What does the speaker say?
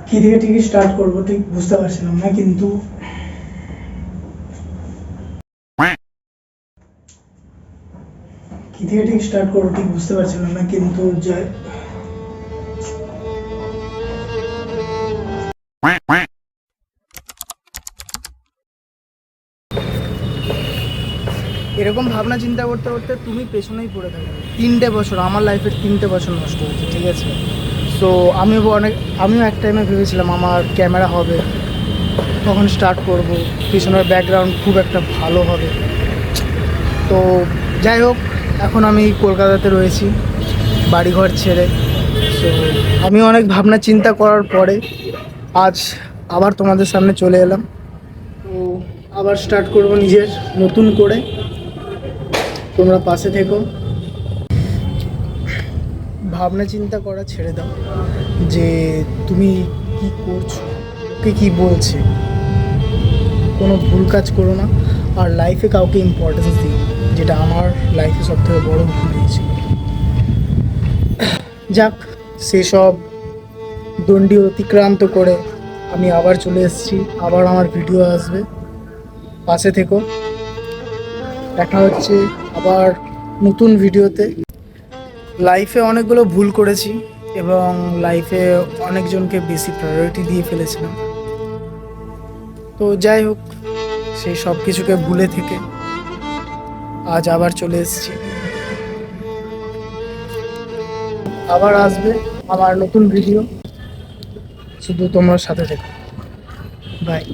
কি থেকে ঠিক স্টার্ট করবো ঠিক বুঝতে পারছিলাম না, কিন্তু যাই এরকম ভাবনা চিন্তা করতে করতে তুমি পেছনেই পড়ে থাকবে। 3টে বছর আমার লাইফের 3টে বছর নষ্ট হয়েছে, ঠিক আছে? সো আমিও এক টাইমে ভেবেছিলাম আমার ক্যামেরা হবে, তখন স্টার্ট করব, পিছনের ব্যাকগ্রাউন্ড খুব একটা ভালো হবে। তো যাই হোক, এখন আমি কলকাতাতে রয়েছি বাড়িঘর ছেড়ে। সো আমি অনেক ভাবনা চিন্তা করার পরে আজ আবার তোমাদের সামনে চলে এলাম। তো আবার স্টার্ট করব নিজের নতুন করে, তোমরা পাশে থেকো। ভাবনা চিন্তা করা ছেড়ে দাও যে তুমি কি করছো, কে কী বলছে, কোনো ভুল কাজ করো না। আর লাইফে কাউকে ইম্পর্টেন্স দিই, যেটা আমার লাইফে সবথেকে বড় ভুল হয়েছিল। যাক, সেসব দণ্ডি অতিক্রান্ত করে আমি আবার চলে এসেছি, আবার আমার ভিডিও আসবে, পাশে থেকো। দেখা হচ্ছে আবার নতুন ভিডিওতে। লাইফে অনেকগুলো ভুল করেছি এবং লাইফে অনেকজনকে বেশি প্রায়োরিটি দিয়ে ফেলেছিলাম। তো যাই হোক, সেই সব কিছুকে ভুলে থেকে আজ আবার চলে এসেছি। আবার আসবে আমার নতুন ভিডিও, শুধু তোমরা সাথে থেকো। বাই।